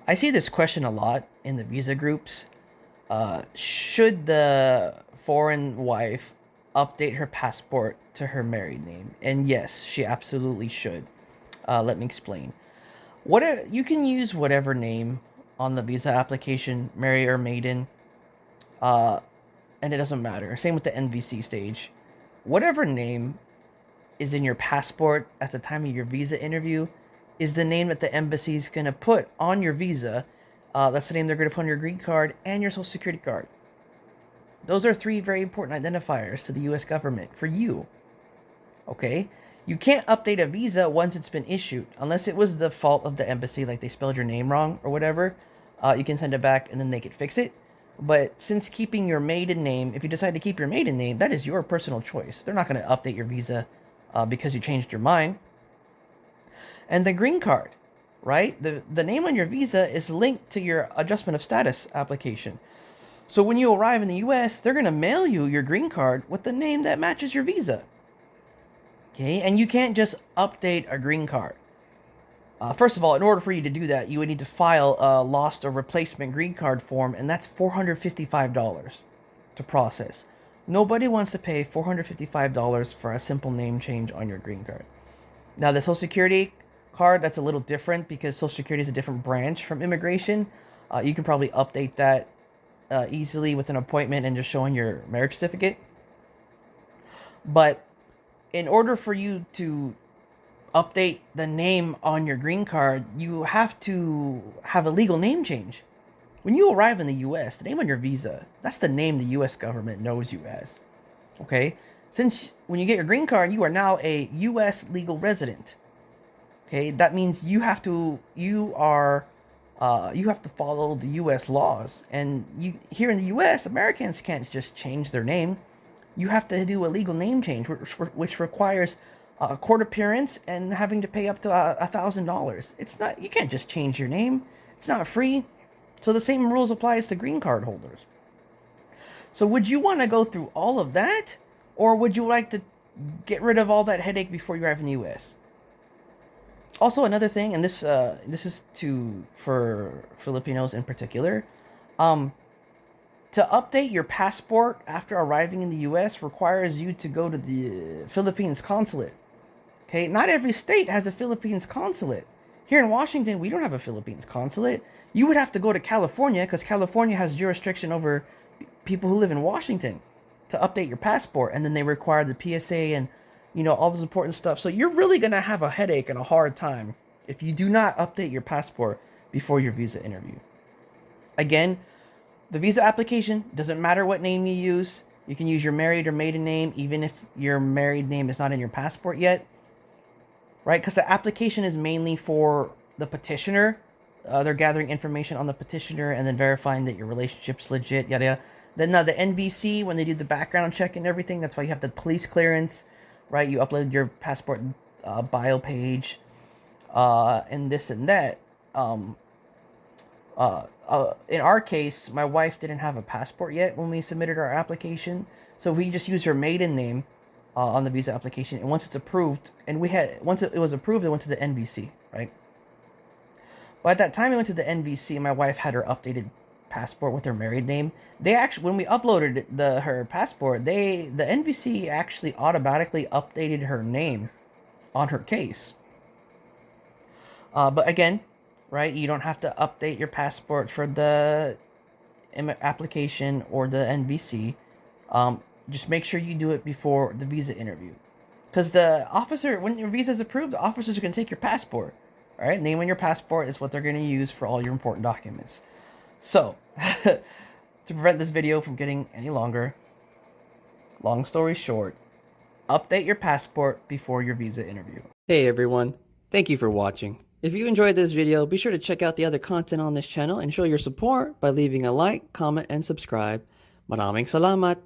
I see this question a lot in the visa groups. Should the foreign wife update her passport to her married name? And yes, she absolutely should. Let me explain. You can use whatever name on the visa application, marry or maiden, uh, and it doesn't matter. Same with the NVC stage. Whatever name is in your passport at the time of your visa interview is the name that the embassy is going to put on your visa. That's the name they're going to put on your green card and your social security card. Those are three very important identifiers to the US government for you. Okay? You can't update a visa once it's been issued, unless it was the fault of the embassy, like they spelled your name wrong or whatever. You can send it back and then they could fix it. But since keeping your maiden name, if you decide to keep your maiden name, that is your personal choice. They're not going to update your visa because you changed your mind. And the green card, right? The name on your visa is linked to your adjustment of status application. So when you arrive in the US, they're going to mail you your green card with the name that matches your visa. Okay, and you can't just update a green card. First of all, in order for you to do that, you would need to file a lost or replacement green card form, and that's $455 to process. Nobody wants to pay $455 for a simple name change on your green card. Now, the Social Security card, that's a little different because Social Security is a different branch from immigration. You can probably update that easily with an appointment and just showing your marriage certificate. But in order for you to update the name on your green card, you have to have a legal name change. When you arrive in the US, the name on your visa, that's the name the US government knows you as. Okay? Since when you get your green card, you are now a US legal resident. Okay? That means you have to follow the US laws. And you here in the US, Americans can't just change their name. You have to do a legal name change, which requires a court appearance and having to pay up to $1,000. It's not, you can't just change your name. It's not free. So the same rules applies to green card holders. So would you want to go through all of that, or would you like to get rid of all that headache before you arrive in the U.S.? Also, another thing, and this is for Filipinos in particular, to update your passport after arriving in the U.S. requires you to go to the Philippines consulate. Okay, not every state has a Philippines consulate. Here in Washington, we don't have a Philippines consulate. You would have to go to California because California has jurisdiction over people who live in Washington to update your passport, and then they require the PSA and all this important stuff. So you're really gonna have a headache and a hard time if you do not update your passport before your visa interview. Again, the visa application doesn't matter what name you use. You can use your married or maiden name, even if your married name is not in your passport yet, right? Because the application is mainly for the petitioner. They're gathering information on the petitioner and then verifying that your relationship's legit, yada yada. Then now the NVC, when they do the background check and everything, that's why you have the police clearance, right? You upload your passport bio page, and this and that. In our case, my wife didn't have a passport yet when we submitted our application, so we just used her maiden name on the visa application. And once it's approved, once it was approved, it went to the NVC, right? But at that time, it went to the NVC. My wife had her updated passport with her married name. They actually, when we uploaded her passport, the NVC actually automatically updated her name on her case. But again, right, you don't have to update your passport for the application or the NVC. Just make sure you do it before the visa interview, because the officer, when your visa is approved, the officers are going to take your passport. All right, name on your passport is what they're going to use for all your important documents. So, to prevent this video from getting any longer, long story short, update your passport before your visa interview. Hey everyone, thank you for watching. If you enjoyed this video, be sure to check out the other content on this channel and show your support by leaving a like, comment, and subscribe. Maraming salamat!